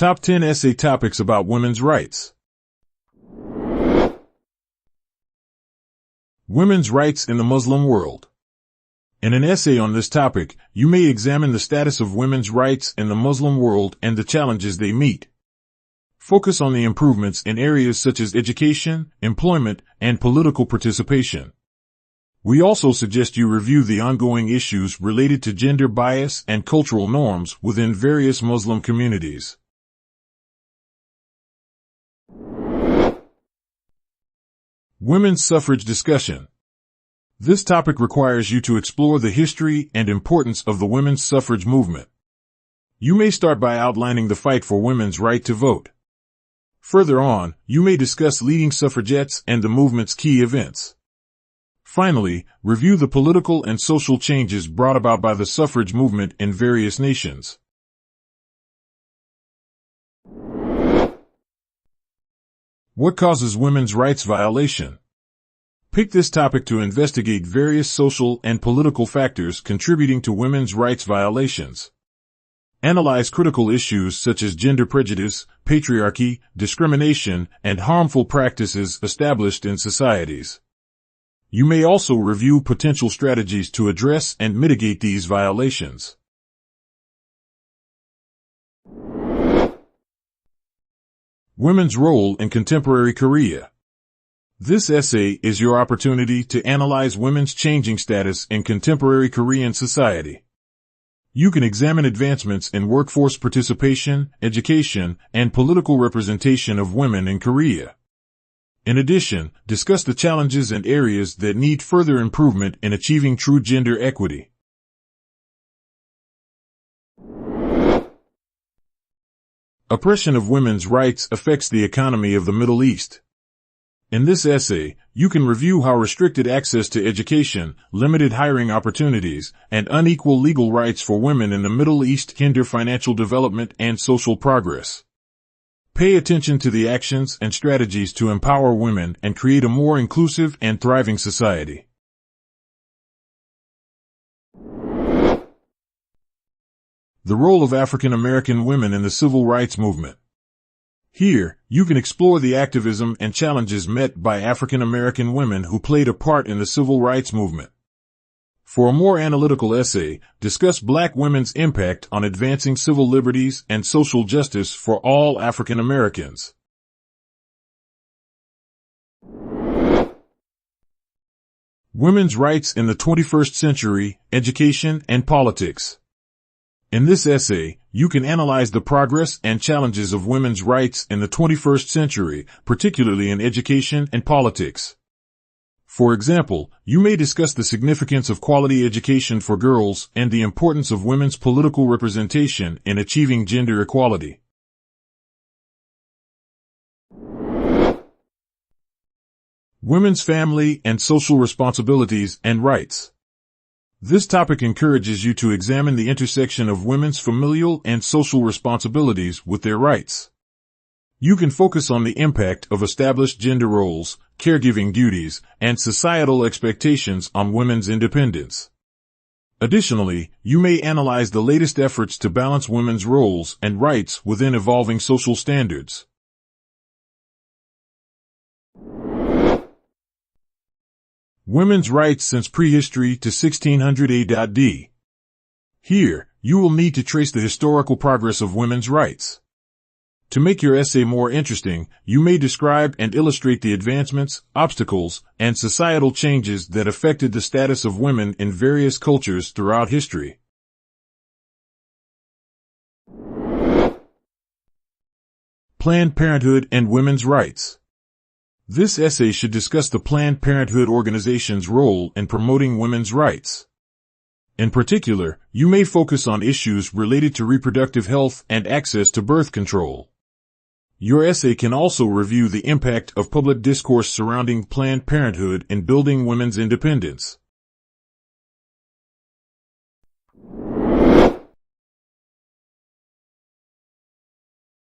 Top 10 Essay Topics About Women's Rights. Women's Rights in the Muslim World. In an essay on this topic, you may examine the status of women's rights in the Muslim world and the challenges they meet. Focus on the improvements in areas such as education, employment, and political participation. We also suggest you review the ongoing issues related to gender bias and cultural norms within various Muslim communities. Women's suffrage discussion. This topic requires you to explore the history and importance of the women's suffrage movement. You may start by outlining the fight for women's right to vote. Further on, you may discuss leading suffragettes and the movement's key events. Finally, review the political and social changes brought about by the suffrage movement in various nations. What causes women's rights violation? Pick this topic to investigate various social and political factors contributing to women's rights violations. Analyze critical issues such as gender prejudice, patriarchy, discrimination, and harmful practices established in societies. You may also review potential strategies to address and mitigate these violations. Women's role in contemporary Korea. This essay is your opportunity to analyze women's changing status in contemporary Korean society. You can examine advancements in workforce participation, education, and political representation of women in Korea. In addition, discuss the challenges and areas that need further improvement in achieving true gender equity. Oppression of women's rights affects the economy of the Middle East. In this essay, you can review how restricted access to education, limited hiring opportunities, and unequal legal rights for women in the Middle East hinder financial development and social progress. Pay attention to the actions and strategies to empower women and create a more inclusive and thriving society. The role of African American women in the civil rights movement. Here, you can explore the activism and challenges met by African American women who played a part in the civil rights movement. For a more analytical essay, discuss Black women's impact on advancing civil liberties and social justice for all African Americans. Women's rights in the 21st century, education and politics. In this essay, you can analyze the progress and challenges of women's rights in the 21st century, particularly in education and politics. For example, you may discuss the significance of quality education for girls and the importance of women's political representation in achieving gender equality. Women's family and social responsibilities and rights. This topic encourages you to examine the intersection of women's familial and social responsibilities with their rights. You can focus on the impact of established gender roles, caregiving duties, and societal expectations on women's independence. Additionally, you may analyze the latest efforts to balance women's roles and rights within evolving social standards. Women's rights since prehistory to 1600 AD. Here, you will need to trace the historical progress of women's rights. To make your essay more interesting, you may describe and illustrate the advancements, obstacles, and societal changes that affected the status of women in various cultures throughout history. Planned Parenthood and women's rights. This essay should discuss the Planned Parenthood organization's role in promoting women's rights. In particular, you may focus on issues related to reproductive health and access to birth control. Your essay can also review the impact of public discourse surrounding Planned Parenthood in building women's independence.